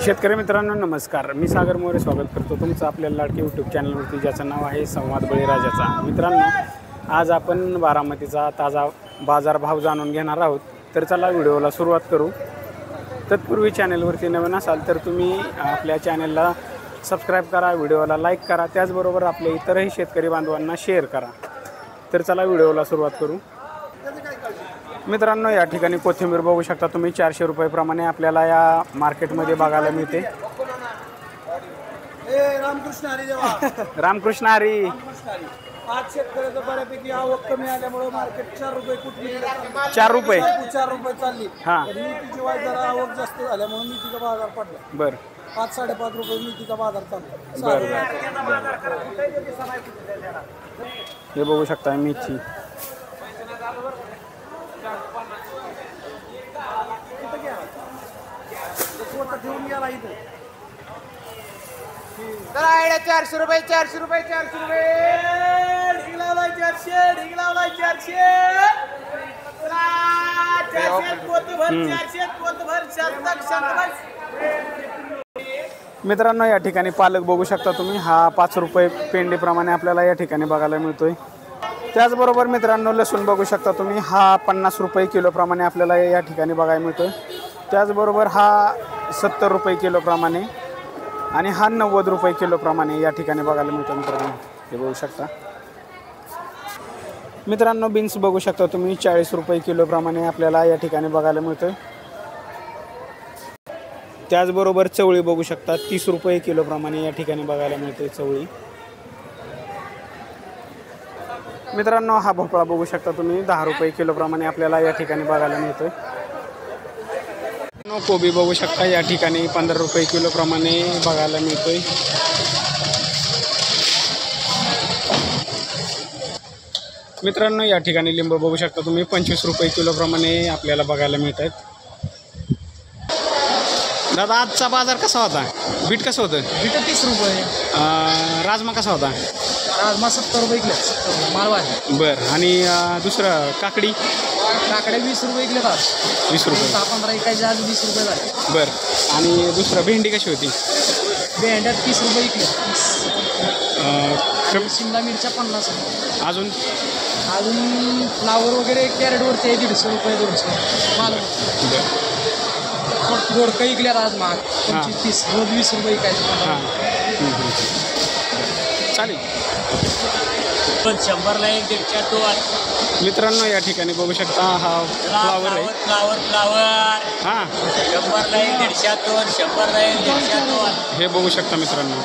शेतकरी मित्रांनो नमस्कार, मी सागर मोरे स्वागत करतो तुमचं आपल्या लाडके यूट्यूब चॅनलवरती, ज्याचं नाव आहे संवाद बळीराजाचा। मित्रांनो, आज आपण बारामतीचा ताजा बाजारभाव जाणून घेणार आहोत। तर चला व्हिडिओला सुरुवात करू। तत्पूर्वी चॅनलवरती नवीन असाल तर तुम्ही आपल्या चॅनलला सबस्क्राईब करा, व्हिडिओला लाईक करा, त्याचबरोबर आपल्या इतरही शेतकरी बांधवांना शेअर करा। तर चला व्हिडिओला सुरुवात करू। मित्रांनो, या ठिकाणी कोथिंबीर बघू शकता तुम्ही 400 रुपये प्रमाणे आपल्याला या मार्केटमध्ये बघायला मिळते। रामकृष्ण हरी देवा। रामकृष्ण हरी। आज शेतकऱ्याचं बऱ्यापैकी आवक कमी आल्यामुळे मार्केट 4 रुपये कुठली 4 रुपये 4 रुपये चालली। हां, मेथीची वाय जरा आवक जास्त झाल्यामुळे मेथीचा बाजार पडला। बरं, 5-5.5 रुपये मेथीचा बाजार चालला। हे बघू शकता मेथी। तर आयडिया 400 रुपये 400 रुपये 400 रुपये ढीग लावलाय 400 ढीग लावलाय 400 मित्रांनो, या ठिकाणी पालक बघू शकता तुम्ही, हा 5 रुपये पेंडीप्रमाणे आपल्याला या ठिकाणी बघायला मिळतोय। त्याचबरोबर मित्रांनो, लसूण बघू शकता तुम्ही, हा 50 रुपये किलोप्रमाणे आपल्याला या ठिकाणी बघायला मिळतोय। त्याचबरोबर हा 70 रुपये किलोप्रमाणे आणि हा 90 रुपये किलोप्रमाणे या ठिकाणी बघायला मिळतो। मित्रांनो, हे बघू शकता। मित्रांनो, बीन्स बघू शकता तुम्ही, 40 रुपये किलोप्रमाणे आपल्याला या ठिकाणी बघायला मिळतोय। त्याचबरोबर चवळी बघू शकता, 30 रुपये किलोप्रमाणे या ठिकाणी बघायला मिळते चवळी। मित्रांनो, हा भोपळा बघू शकता तुम्ही, 10 रुपये किलोप्रमाणे आपल्याला या ठिकाणी बघायला मिळतोय। कोबी बघू शकता, या ठिकाणी 15 रुपये किलोप्रमाणे बघायला मिळतोय। मित्रांनो, या ठिकाणी लिंबू बघू शकता तुम्ही, 25 रुपये किलोप्रमाणे आपल्याला बघायला मिळत आहेत। दादा, आजचा बाजार कसा होता? बीट कसं होतं? बीट 30 रुपये। राजमा कसा होता? राजमा 70 रुपये किलो मालवाडी। बरं, आणि दुसरं काकडी? काकडे 20 रुपये किलो आज। 20 रुपये 10-15 इकायचे, आज 20 रुपये झाले। बरं, आणि दुसरं भेंडी कशी होती? भेंड्या 30 रुपये किलो। शिमला मिरच्या 50 रुपये। अजून फ्लावर वगैरे कॅरेटवरती 150 रुपये 200 माल। बरं, गोडकं इकल्यात आज महाग 25-30 रोज 20 रुपये इकायचे। हां, चालेल। 100ला 1.5 मित्रांनो, या ठिकाणी बघू शकता, हा फ्लावर आहे। फ्लावर हां, 100ला 1.5 100ला 1.5 हे बघू शकता मित्रांनो।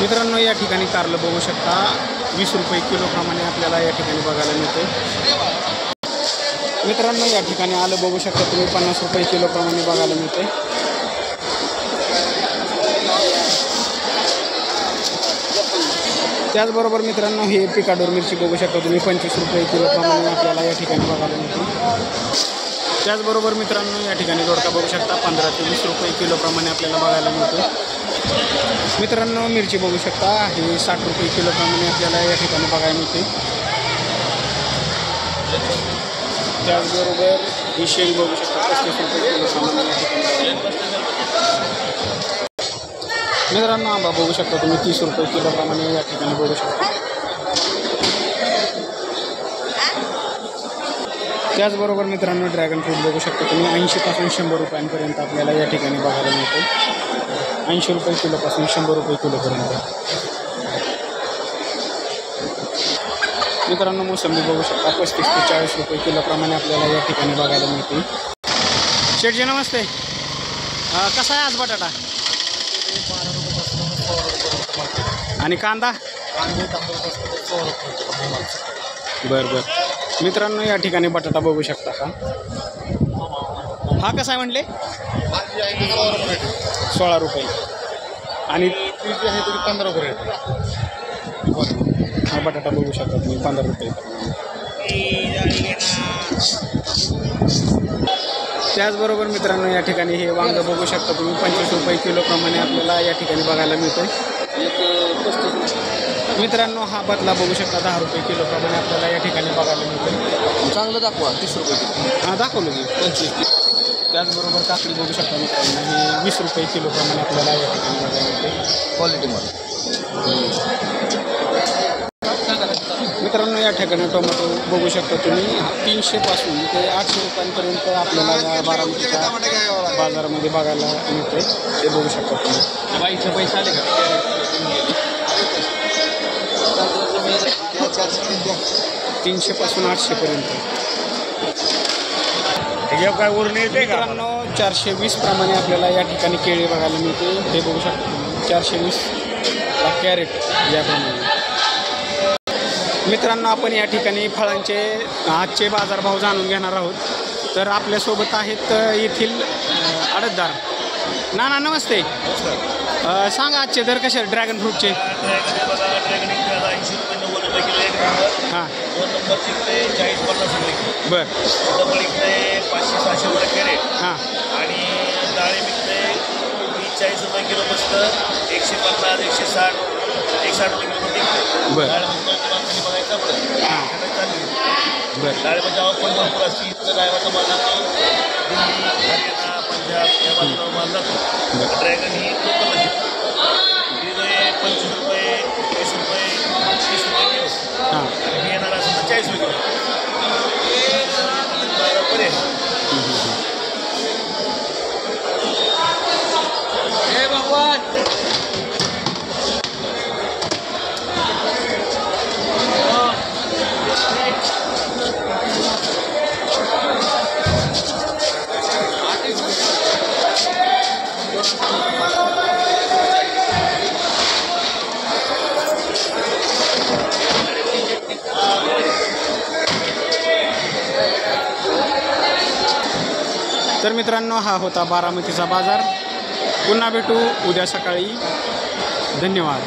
मित्रांनो, या ठिकाणी कारलं बघू शकता, 20 रुपये किलोप्रमाणे आपल्याला या ठिकाणी बघायला मिळते। मित्रांनो, या ठिकाणी आलं बघू शकता तुम्ही, 50 रुपये किलोप्रमाणे बघायला मिळते। त्याचबरोबर मित्रांनो, हे पिकाडोर मिरची बघू शकता तुम्ही, 25 रुपये किलोप्रमाणे आपल्याला या ठिकाणी बघायला मिळते। त्याचबरोबर मित्रांनो, या ठिकाणी दोडका बघू शकता, 15 ते 20 रुपये किलोप्रमाणे आपल्याला बघायला मिळतो। मित्रांनो, मिरची बघू शकता, हे 60 रुपये किलोप्रमाणे आपल्याला या ठिकाणी बघायला मिळते। त्याचबरोबर ही शेंग बघू शकता, 35 रुपये किलोप्रमाणे या ठिकाणी। मित्रांनो, आंबा बघू शकता तुम्ही, 30 रुपये किलोप्रमाणे या ठिकाणी बघू शकता। त्याचबरोबर मित्रांनो, ड्रॅगन फ्रूट बघू शकता तुम्ही, 80 पासून 100 रुपयांपर्यंत आपल्याला या ठिकाणी बघायला मिळते। 80 रुपये किलोपासून 100 रुपये किलोपर्यंत। मित्रांनो, मोसंबी बघू शकता, 35 ते 40 रुपये किलोप्रमाणे आपल्याला या ठिकाणी बघायला मिळते। शेठजी नमस्ते, कसा आहे आज बटाटा? आणि कांदा? बरं बरं। मित्रांनो, या ठिकाणी बटाटा बघू शकता का, हा कसा आहे म्हणले? 16 रुपये आणि 15 रुपये। हा बटाटा बघू शकता तुम्ही, 15 रुपये। त्याचबरोबर मित्रांनो, या ठिकाणी हे वांग बघू शकता तुम्ही, 25 रुपये किलोप्रमाणे आपल्याला या ठिकाणी बघायला मिळतं। मित्रांनो हा बदला बघू शकता 10 रुपये किलोप्रमाणे आपल्याला या ठिकाणी बघायला मिळतो. चांगलं दाखवा 30 रुपये किलो. हां दाखवलं की 25. त्याचबरोबर काकडी बघू शकता मित्रांनो ही 20 रुपये किलोप्रमाणे आपल्याला या ठिकाणी बघायला मिळते क्वालिटीमध्ये. मित्रांनो या ठिकाणी टोमॅटो बघू शकता तुम्ही 300 पासून ते 800 रुपयांपर्यंत आपल्याला या बारामतीच्या बाजारामध्ये बघायला मिळते. ते बघू शकता तुम्ही. बाईचे पैसे आले का? 300 पासून 800 पर्यंत. काय उरून येते का? मित्रांनो 420 प्रमाणे आपल्याला या ठिकाणी केळी बघायला मिळते. हे बघू शकता तुम्ही 420 कॅरेट याप्रमाणे. मित्रांनो आपण या ठिकाणी फळांचे आजचे बाजारभाव जाणून घेणार आहोत. तर आपल्यासोबत आहेत येथील आडतदार. नाना नमस्ते. सांगा आजचे दर कसे ड्रॅगन फ्रूटचे? हां बरं 500-600 रुपये कॅरेट. हां आणि डाळी विकते 40 रुपये किलो बसतं. 150, 160, 160 रुपये किलो विकते. बरं. डाळ बघायचा बरं. हां बरं डाळीमध्ये जेव्हा पण भरपूर असते इथं डाळीचा माल जातो दिल्ली, हरियाणा, पंजाब या बाजूला माल जातो. ड्रॅगन ही लोकल ही 25 रुपये, 20 रुपये, 30 रुपये किलो. हां आणि येणार असेल तर 40 रुपये किलो. पर्याय हे भगवान. तर मित्रांनो हा होता बारामतीचा बाजार. पुन्हा भेटू उद्या सकाळी. धन्यवाद.